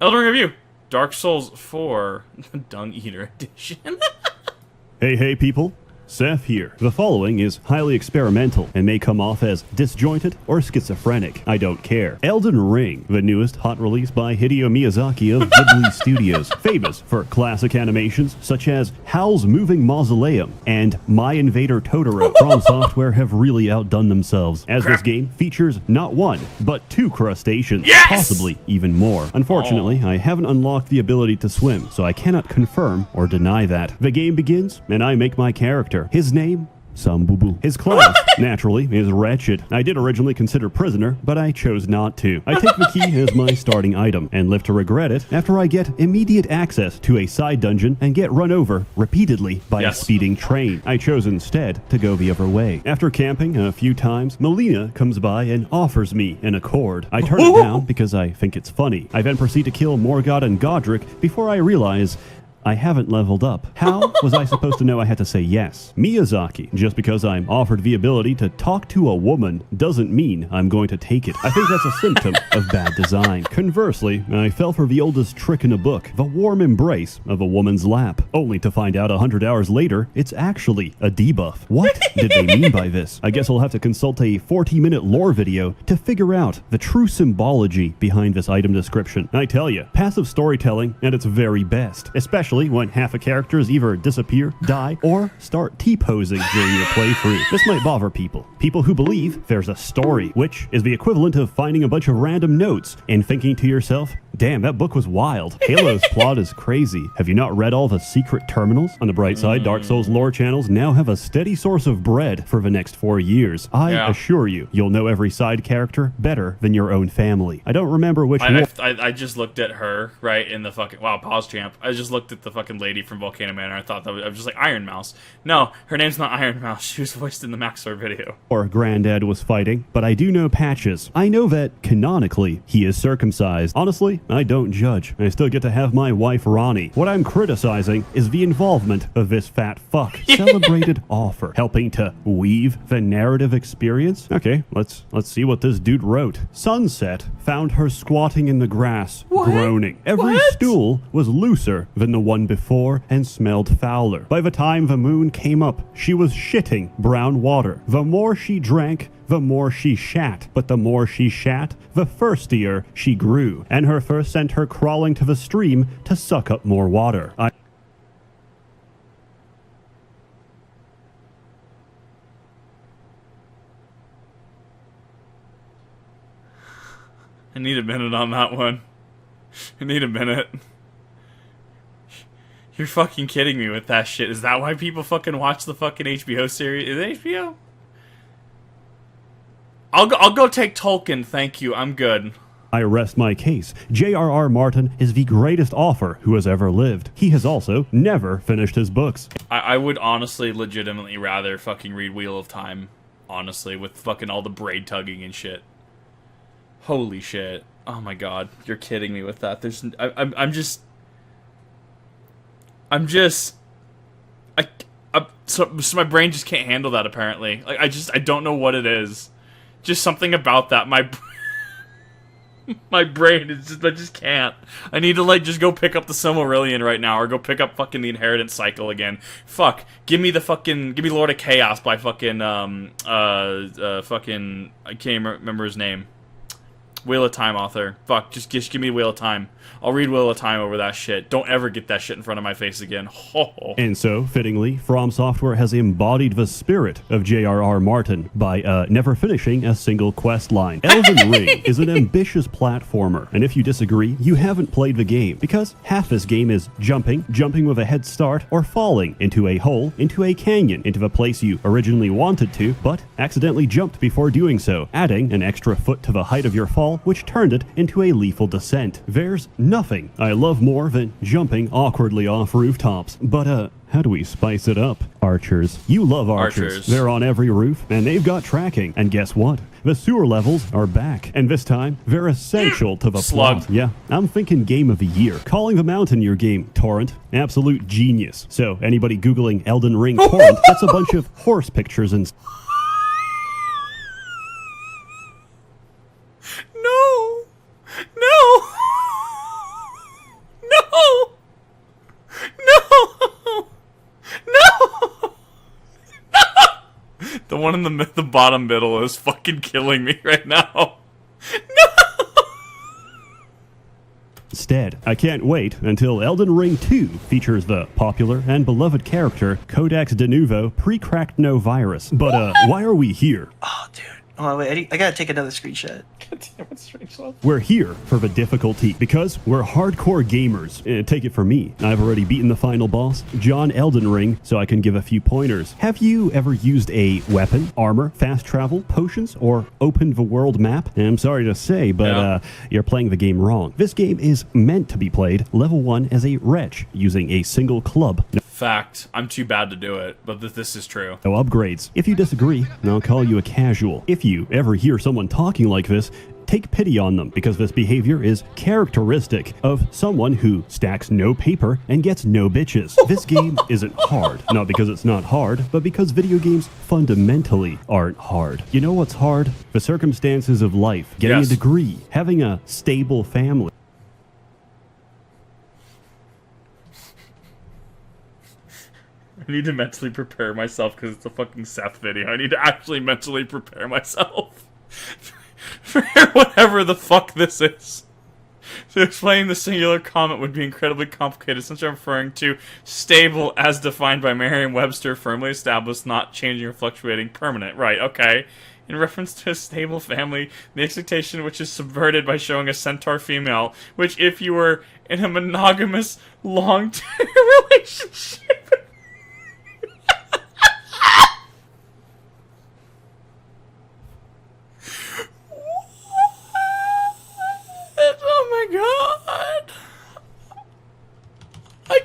Elden Ring review. Dark Souls 4, Dung Eater Edition. Hey people, Seth here. The following is highly experimental and may come off as disjointed or schizophrenic. I don't care. Elden Ring, the newest hot release by Hideo Miyazaki of Ghibli Studios, famous for classic animations such as Howl's Moving Mausoleum and My Invader Totoro. From Software have really outdone themselves, as this game features not one, but two crustaceans, possibly even more. Unfortunately, I haven't unlocked the ability to swim, so I cannot confirm or deny that. The game begins, and I make my character. His name? Sambubu. His class, naturally, is wretched. I did originally consider prisoner, but I chose not to. I take the key as my starting item, and live to regret it after I get immediate access to a side dungeon and get run over repeatedly by a speeding train. I chose instead to go the other way. After camping a few times, Melina comes by and offers me an accord. I turn it down because I think it's funny. I then proceed to kill Morgott and Godric before I realize I haven't leveled up. How was I supposed to know I had to say yes? Miyazaki, just because I'm offered the ability to talk to a woman doesn't mean I'm going to take it. I think that's a symptom of bad design. Conversely, I fell for the oldest trick in the book, the warm embrace of a woman's lap, only to find out 100 hours later, it's actually a debuff. What did they mean by this? I guess I'll have to consult a 40-minute lore video to figure out the true symbology behind this item description. I tell you, passive storytelling at its very best, especially when half of characters either disappear, die, or start T-posing during your playthrough. This might bother people. People who believe there's a story, which is the equivalent of finding a bunch of random notes and thinking to yourself, damn, that book was wild. Halo's plot is crazy. Have you not read all the secret terminals? On the bright side, Dark Souls lore channels now have a steady source of bread for the next 4 years. I assure you, you'll know every side character better than your own family. I don't remember which one. I just looked at her, right, in the fucking... Wow, pause champ. I just looked at the fucking lady from Volcano Manor. I thought that was just like Iron Mouse. No, her name's not Iron Mouse. She was voiced in the Maxor video. Or Granddad was fighting, but I do know Patches. I know that, canonically, he is circumcised. Honestly, I don't judge. I still get to have my wife Ronnie. What I'm criticizing is the involvement of this fat fuck. Celebrated offer. Helping to weave the narrative experience? Okay, let's see what this dude wrote. Sunset found her squatting in the grass, groaning. Every stool was looser than the one before and smelled fouler. By the time the moon came up, she was shitting brown water. The more she drank, the more she shat, but the more she shat, the thirstier she grew, and her thirst sent her crawling to the stream to suck up more water. I need a minute on that one. I need a minute. You're fucking kidding me with that shit. Is that why people fucking watch the fucking HBO series? Is it HBO? I'll go take Tolkien, thank you. I'm good. I rest my case. J.R.R. Martin is the greatest author who has ever lived. He has also never finished his books. I would honestly, legitimately rather fucking read Wheel of Time, honestly, with fucking all the braid tugging and shit. Holy shit. Oh my god. You're kidding me with that. So my brain just can't handle that, apparently. Like, I don't know what it is. Just something about that. My brain is just, I just can't. I need to, like, just go pick up the Silmarillion right now, or go pick up fucking the Inheritance Cycle again. Fuck. Give me Lord of Chaos by fucking, I can't remember his name. Wheel of Time author. Fuck, just give me Wheel of Time. I'll read Wheel of Time over that shit. Don't ever get that shit in front of my face again. And so, fittingly, From Software has embodied the spirit of J.R.R. Martin by never finishing a single quest line. Elden Ring is an ambitious platformer, and if you disagree, you haven't played the game, because half this game is jumping with a head start, or falling into a hole, into a canyon, into the place you originally wanted to, but accidentally jumped before doing so, adding an extra foot to the height of your fall, which turned it into a lethal descent. There's nothing I love more than jumping awkwardly off rooftops. But, how do we spice it up? Archers. You love archers. They're on every roof, and they've got tracking. And guess what? The sewer levels are back. And this time, they're essential to the plot. Yeah, I'm thinking Game of the Year. Calling the mountain your game, Torrent. Absolute genius. So, anybody Googling Elden Ring Torrent, that's a bunch of horse pictures and... No! one in the bottom middle is fucking killing me right now. Instead, I can't wait until Elden Ring 2 features the popular and beloved character Codex de Nuvo pre-cracked no virus. But why are we here? Oh, dude. Oh, wait, I gotta take another screenshot. We're here for the difficulty because we're hardcore gamers. Take it from me. I've already beaten the final boss, John Elden Ring, so I can give a few pointers. Have you ever used a weapon, armor, fast travel, potions, or opened the world map? I'm sorry to say, but you're playing the game wrong. This game is meant to be played level 1 as a wretch, using a single club. Fact. I'm too bad to do it, but this is true. No upgrades. If you disagree, I'll call you a casual. If you ever hear someone talking like this, take pity on them, because this behavior is characteristic of someone who stacks no paper and gets no bitches. This game isn't hard, not because it's not hard, but because video games fundamentally aren't hard. You know what's hard? The circumstances of life, getting a degree, having a stable family. I need to mentally prepare myself because it's a fucking Seth video. I need to actually mentally prepare myself for whatever the fuck this is. To explain the singular comment would be incredibly complicated, since I'm referring to stable as defined by Merriam-Webster, firmly established, not changing or fluctuating, permanent. Right, okay. In reference to a stable family, the expectation which is subverted by showing a centaur female, which if you were in a monogamous, long-term relationship... Oh my god! I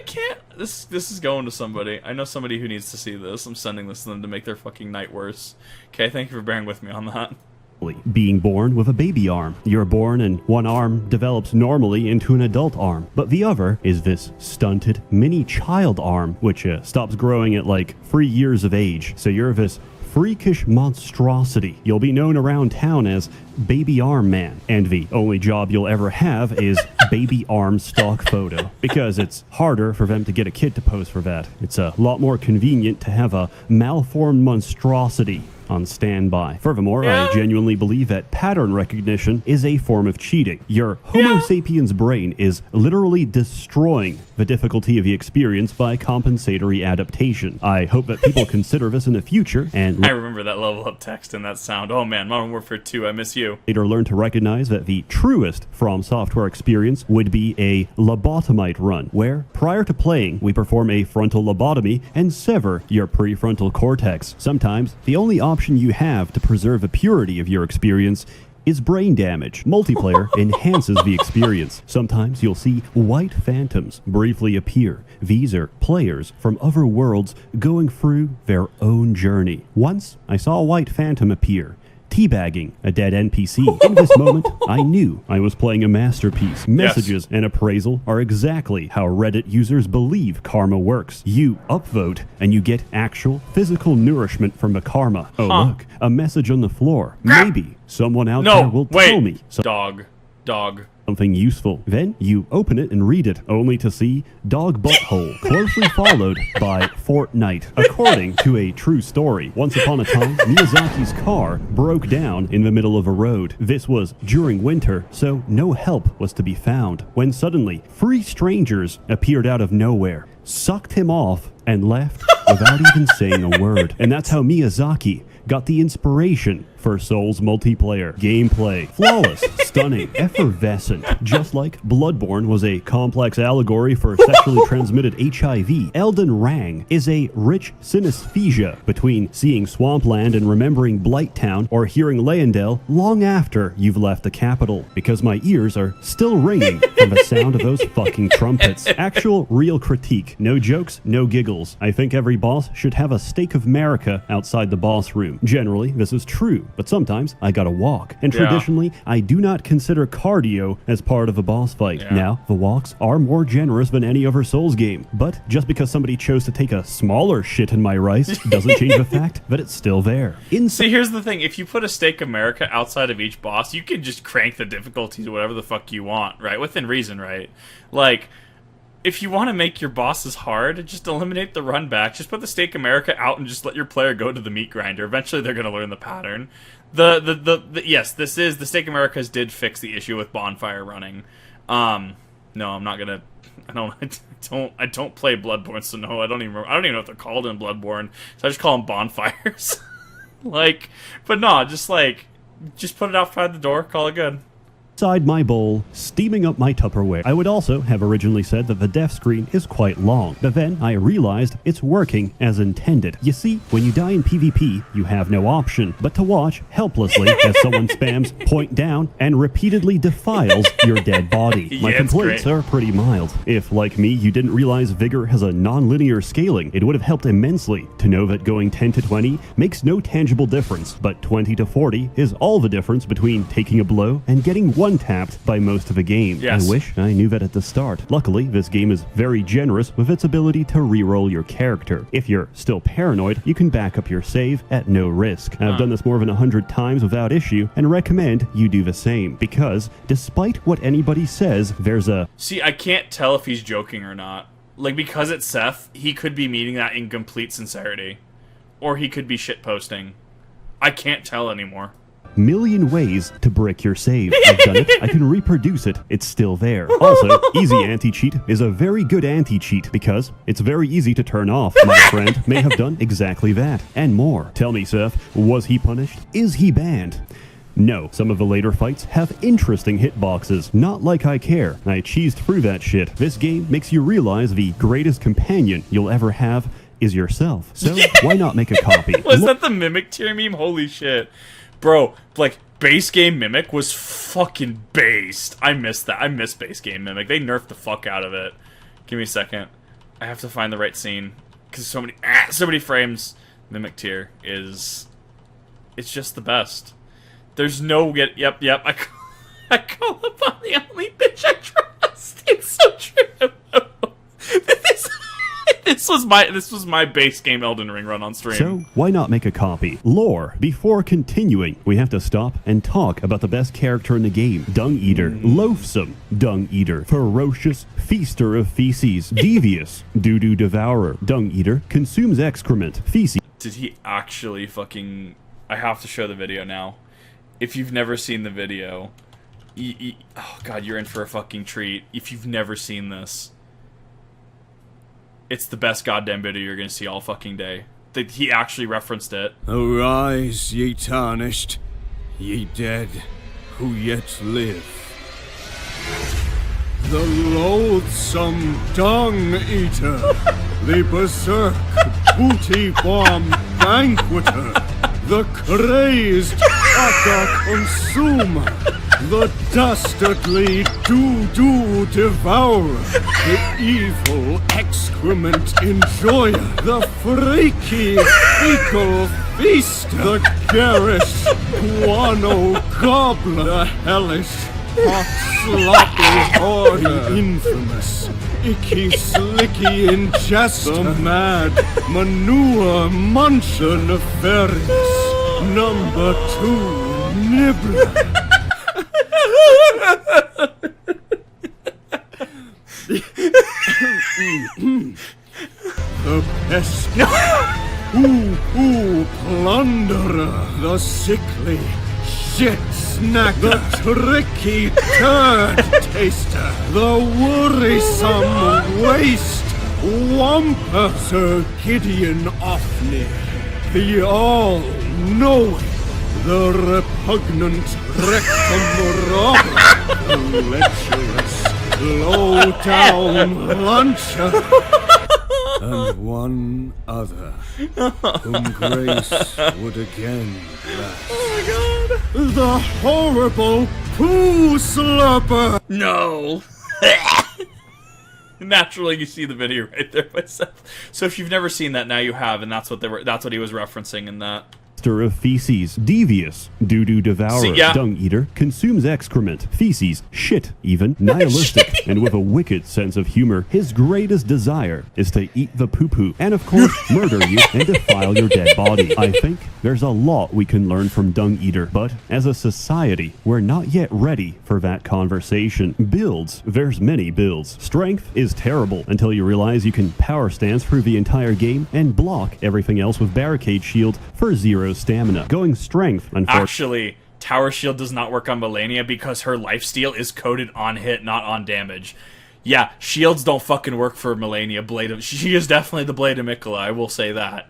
can't. This is going to somebody. I know somebody who needs to see this. I'm sending this to them to make their fucking night worse. Okay, thank you for bearing with me on that. Being born with a baby arm. You're born and one arm develops normally into an adult arm, but the other is this stunted mini child arm, which stops growing at like 3 years of age. So you're this freakish monstrosity. You'll be known around town as Baby Arm Man, and the only job you'll ever have is baby arm stock photo, because it's harder for them to get a kid to pose for that. It's a lot more convenient to have a malformed monstrosity on standby. Furthermore, I genuinely believe that pattern recognition is a form of cheating. Your Homo sapiens brain is literally destroying the difficulty of the experience by compensatory adaptation. I hope that people consider this in the future and... I remember that level up text and that sound. Oh man, Modern Warfare 2, I miss you. Later learn to recognize that the truest From Software experience would be a lobotomite run, where prior to playing, we perform a frontal lobotomy and sever your prefrontal cortex. Sometimes, the only option you have to preserve the purity of your experience is brain damage. Multiplayer enhances the experience. Sometimes you'll see white phantoms briefly appear. These are players from other worlds going through their own journey. Once, I saw a white phantom appear, teabagging a dead NPC. In this moment, I knew I was playing a masterpiece. Messages and appraisal are exactly how Reddit users believe karma works. You upvote, and you get actual physical nourishment from the karma. Oh, look, a message on the floor. Maybe someone out there will tell me. Dog. Something useful. Then you open it and read it, only to see dog butthole, closely followed by Fortnite. According to a true story, once upon a time, Miyazaki's car broke down in the middle of a road. This was during winter, so no help was to be found, when suddenly 3 strangers appeared out of nowhere, sucked him off, and left without even saying a word. And that's how Miyazaki got the inspiration for Souls multiplayer. Gameplay, flawless, stunning, effervescent. Just like Bloodborne was a complex allegory for sexually transmitted HIV, Elden Ring is a rich synesthesia between seeing Swampland and remembering Blighttown, or hearing Leyendell long after you've left the capital, because my ears are still ringing from the sound of those fucking trumpets. Actual real critique. No jokes, no giggles. I think every boss should have a stake of America outside the boss room. Generally, this is true, but sometimes I gotta walk. And traditionally, I do not consider cardio as part of a boss fight. Now, the walks are more generous than any other Souls game, but just because somebody chose to take a smaller shit in my rice doesn't change the fact that it's still there. See, here's the thing. If you put a stake of America outside of each boss, you can just crank the difficulty to whatever the fuck you want, right? Within reason, right? Like, if you want to make your bosses hard, just eliminate the run back. Just put the Steak America out and just let your player go to the meat grinder. Eventually, they're going to learn the pattern. Yes, this is the Steak Americas did fix the issue with bonfire running. No, I'm not gonna. I don't play Bloodborne, so no, I don't even know what they're called in Bloodborne. So I just call them bonfires. Like, but no, just put it outside the door, call it good. Inside my bowl, steaming up my Tupperware. I would also have originally said that the death screen is quite long, but then I realized it's working as intended. You see, when you die in PvP, you have no option but to watch helplessly as someone spams point down and repeatedly defiles your dead body. My complaints are pretty mild. If, like me, you didn't realize Vigor has a non-linear scaling, it would have helped immensely to know that going 10 to 20 makes no tangible difference, but 20 to 40 is all the difference between taking a blow and getting one-tapped by most of the game. Yes. I wish I knew that at the start. Luckily, this game is very generous with its ability to reroll your character. If you're still paranoid, you can back up your save at no risk. I've done this more than 100 times without issue and recommend you do the same, because despite what anybody says, there's a... See, I can't tell if he's joking or not. Like, because it's Seth, he could be meaning that in complete sincerity. Or he could be shitposting. I can't tell anymore. million ways to brick your save. I've done it. I can reproduce it. It's still there. Also, easy anti-cheat is a very good anti-cheat because it's very easy to turn off. My friend may have done exactly that and more. Tell me, Seth, was he punished? Is he banned? No, some of the later fights have interesting hitboxes. Not like I care. I cheesed through that shit. This game makes you realize the greatest companion you'll ever have is yourself. So why not make a copy? Was that the Mimic tier meme? Holy shit. Bro, like, base game Mimic was fucking based. I miss that. I miss base game Mimic. They nerfed the fuck out of it. Give me a second. I have to find the right scene. Because so many frames. Mimic tier is... It's just the best. There's no... Yep. I call upon the only bitch I trust. It's so true. This was my base game Elden Ring run on stream. So, why not make a copy? Lore. Before continuing, we have to stop and talk about the best character in the game. Dung Eater. Loathsome. Dung Eater. Ferocious. Feaster of feces. Devious. Doo-doo devourer. Dung Eater. Consumes excrement. Feces. Did he actually fucking... I have to show the video now. If you've never seen the video... oh god, you're in for a fucking treat. If you've never seen this... It's the best goddamn video you're gonna see all fucking day. He actually referenced it. Arise, ye tarnished, ye dead, who yet live. The loathsome Dung Eater, the berserk booty bomb banqueter, the crazed caca consumer, the dastardly doo-doo devourer, the evil excrement enjoyer, the freaky fecal feaster, the garish guano gobbler, the hellish hot sloppy hoarder, the infamous icky slicky ingester, the mad manure muncher nefarious, number 2 nibbler. The pest, plunderer, the sickly shit snacker, the tricky turd taster, the worrisome waste wamper, Sir Gideon Offney, the all-knowing, the repugnant rectum robber, the lecherous low-down luncher, and one other whom grace would again bless. Oh my god! The horrible poo slurper! No! Naturally, you see the video right there myself. So if you've never seen that, now you have, and that's what he was referencing in that. monster of feces, devious, doo-doo devourer, See, yeah. dung eater, consumes excrement, feces, shit even, nihilistic, and with a wicked sense of humor. His greatest desire is to eat the poo-poo, and of course, murder you and defile your dead body. I think there's a lot we can learn from Dung Eater, but as a society, we're not yet ready for that conversation. Builds, there's many builds. Strength is terrible until you realize you can power stance through the entire game and block everything else with barricade shield for 0 stamina. Going strength, unfortunately. Actually, Tower Shield does not work on Melania because her lifesteal is coded on hit, not on damage. Yeah, shields don't fucking work for Melania. She is definitely the Blade of Mikola, I will say that.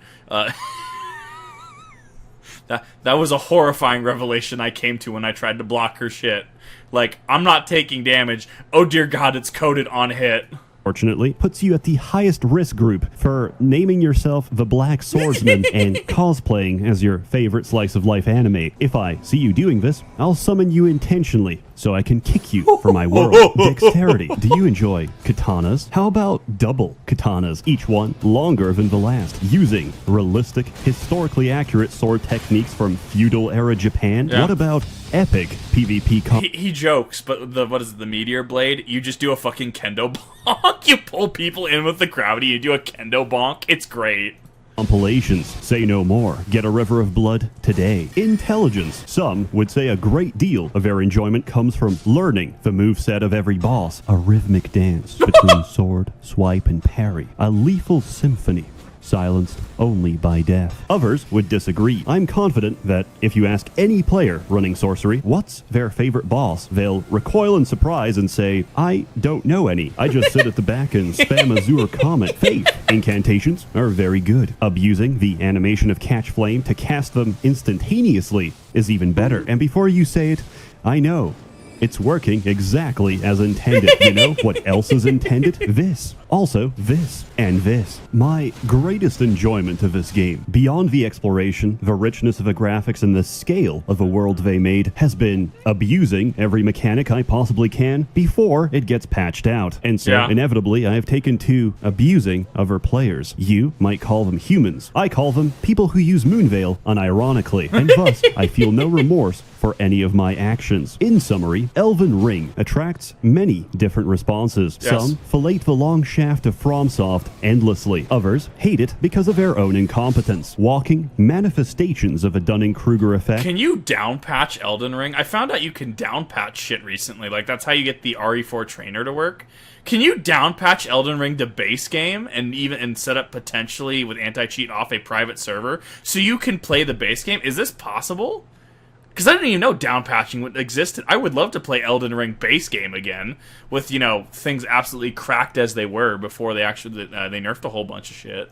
That was a horrifying revelation I came to when I tried to block her shit. Like, I'm not taking damage. Oh dear God, it's coded on hit. Fortunately, puts you at the highest risk group for naming yourself the Black Swordsman and cosplaying as your favorite slice of life anime. If I see you doing this, I'll summon you intentionally so I can kick you for my world. Dexterity. Do you enjoy katanas? How about double katanas, each one longer than the last, using realistic, historically accurate sword techniques from feudal era Japan? Yeah. What about epic PvP He jokes, but the Meteor Blade? You just do a fucking kendo bonk. You pull people in with the gravity, you do a kendo bonk. It's great. compilations? Say no more. Get a river of blood today. Intelligence. Some would say a great deal of their enjoyment comes from learning the moveset of every boss. A rhythmic dance between sword, swipe, and parry. A lethal symphony, silenced only by death. Others would disagree. I'm confident that if you ask any player running sorcery what's their favorite boss, they'll recoil in surprise and say, I don't know any. I just sit at the back and spam Azure Comet. Faith incantations are very good. Abusing the animation of Catch Flame to cast them instantaneously is even better. And before you say it, I know. It's working exactly as intended. You know what else is intended? This. Also, this. And this. My greatest enjoyment of this game, beyond the exploration, the richness of the graphics, and the scale of the world they made, has been abusing every mechanic I possibly can before it gets patched out. And so, inevitably, I have taken to abusing other players. You might call them humans. I call them people who use Moonveil unironically. And thus, I feel no remorse for any of my actions. In summary, Elden Ring attracts many different responses. Yes. Some fillet the long shaft of FromSoft endlessly. Others hate it because of their own incompetence. Walking manifestations of a Dunning-Kruger effect. Can you downpatch Elden Ring? I found out you can downpatch shit recently. Like, that's how you get the RE4 trainer to work. Can you downpatch Elden Ring to base game and set up potentially with anti-cheat off a private server so you can play the base game? Is this possible? Because I didn't even know downpatching existed. I would love to play Elden Ring base game again with, you know, things absolutely cracked as they were before they actually they nerfed a whole bunch of shit.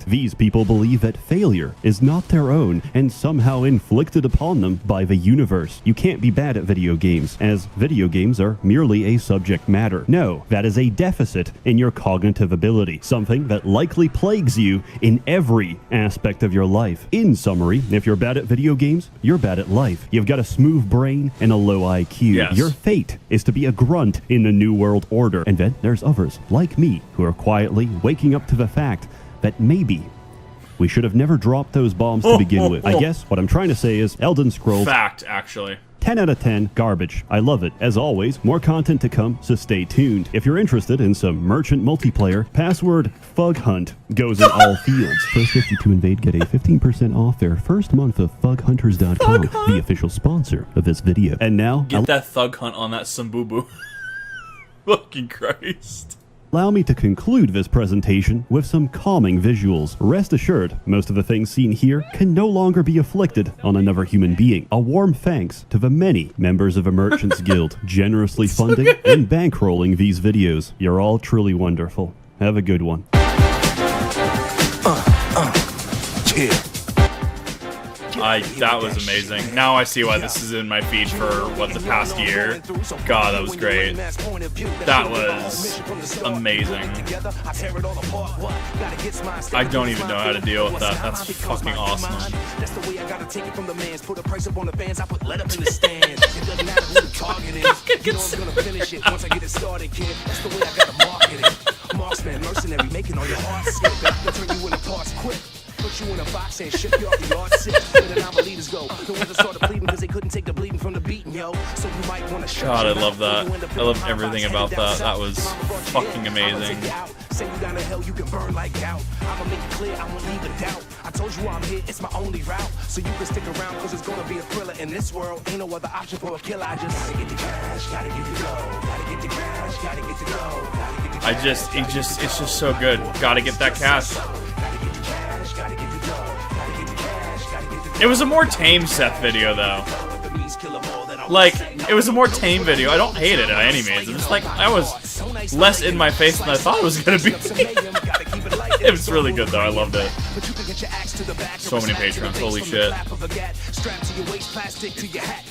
These people believe that failure is not their own and somehow inflicted upon them by the universe. You can't be bad at video games, as video games are merely a subject matter. No, that is a deficit in your cognitive ability, something that likely plagues you in every aspect of your life. In summary, if you're bad at video games, you're bad at life. You've got a smooth brain and a low IQ. Yes. Your fate is to be a grunt in the New World Order. And then there's others, like me, who are quietly waking up to the fact that maybe we should have never dropped those bombs to begin with. I guess what I'm trying to say is Elden Scrolls. Fact, actually. 10 out of 10, garbage. I love it. As always, more content to come, so stay tuned. If you're interested in some merchant multiplayer, password FUGHUNT goes in all fields. First 50 to invade get a 15% off their first month of FUGHunters.com, the official sponsor of this video. And now, Get that thug hunt on that Sambubu. Fucking Christ. allow me to conclude this presentation with some calming visuals. Rest assured, most of the things seen here can no longer be afflicted on another human being. A warm thanks to the many members of the Merchants Guild generously funding and bankrolling these videos. You're all truly wonderful. Have a good one. That was amazing. Now I see why this is in my feed for, the past year. God, that was great. That was amazing. I don't even know how to deal with that. That's fucking awesome. That's the way I gotta take it from the man's. Put a price up on the fans, I put let up in the stand. It doesn't matter who the target is. You know I'm gonna finish it once I get it started, kid. That's the way I gotta market it. Marksman, mercenary, making all your hearts skip. I can turn you into parts quick. put you in a box and ship you off the yard sick. Where the non-believers go. The ones that started bleeding because they couldn't take the bleeding from the beating, yo. So you might want to God, I love that. I love everything about that. That was fucking amazing. Say you down to hell, you can burn like gout. I'ma make it clear, I won't leave a doubt. I told you I'm here, it's my only route. So you can stick around, cause it's gonna be a thriller. In this world, ain't no other option for a killer. I just gotta get the cash, gotta get the go. Gotta get the cash, gotta get the go. Gotta get the cash, it's just so good. Gotta get that cash. gotta get the cash, gotta get the go. Gotta get the cash, gotta get the It was a more tame Seth video, though. go. The means kill 'em all, then I'll Like, say it was a more tame video. I don't hate it by any means. I'm just like, I was less in my face than I thought it was gonna be. It was really good, though. I loved it. So many patrons. Holy shit. Strapped to your waist, plastic to your hat.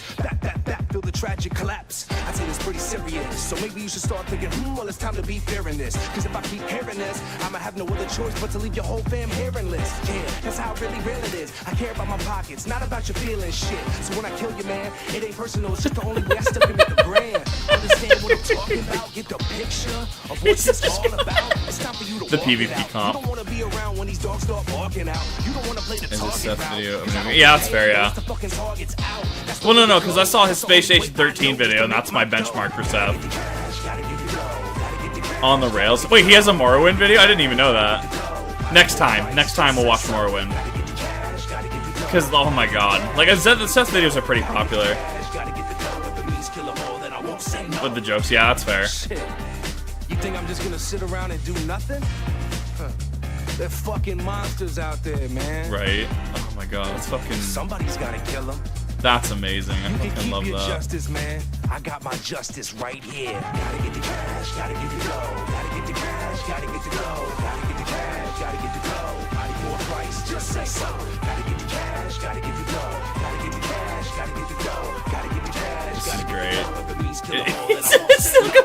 Back, feel the tragic collapse. I'd say it's pretty serious. So maybe you should start thinking, well, it's time to be fearing this. Cause if I keep hearing this, I'ma have no other choice but to leave your whole fam hearingless. Yeah, that's how really real it is. I care about my pockets, not about your feelings, shit. So when I kill you, man, it ain't personal. It's just the only way I step into the brand. Understand what I'm talking about? Get the picture of what this all about. It's time for you to The walk PvP it out. comp. You don't wanna be around when these dogs start barking out. You don't wanna play the Is this target Seth route. video? Cause I don't Yeah, that's fair, care yeah. once the fucking target's out. That's the Well, no, way no, it because I goes. saw his That's the Space only Station way I 13 know video, it and that's my benchmark for Seth. Gotta get the go, gotta get the cash. On the rails. Wait, he has a Morrowind video? I didn't even know that. Next time we'll watch Morrowind. Because, oh my god. Like, the Seth videos are pretty popular. With the jokes, yeah, that's fair. Shit. You think I'm just gonna sit around and do nothing? Huh. They're fucking monsters out there, man. Right? Oh my god, that's fucking... Somebody's gotta kill them. That's amazing. I You can fucking keep love your that. justice, man. I got my justice right here. Gotta get the cash, gotta get the go. Gotta get the cash, gotta get the go. Gotta get the cash, gotta get the go. I need more price, just say so. Gotta get the cash, gotta get the go. Gotta get the cash, gotta get the go. Gotta get the cash, This is gotta get great. the go. The means kill 'em all, It's then I'll still say going.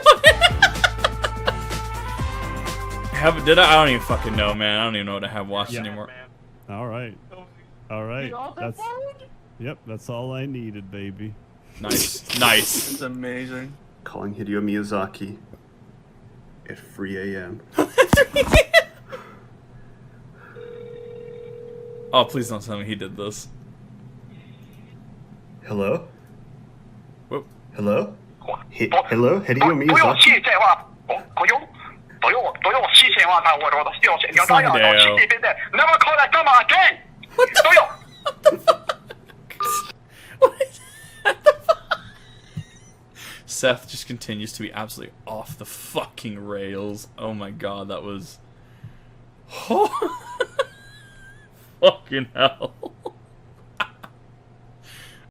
Did I don't even fucking know, man. I don't even know what I have watched Yeah. anymore. All right. All right. Yep, that's all I needed, baby. Nice. Nice. It's amazing. Calling Hideo Miyazaki at 3 a.m. Oh, please don't tell me he did this. Hello? Whoop. Hello? Hello? Hideo 不用 Miyazaki? 细线化，不用细线化，我都是用线，有到有到细线边的，那么考来干嘛干？都有。 Seth just continues to be absolutely off the fucking rails. Oh my god, that was... fucking hell.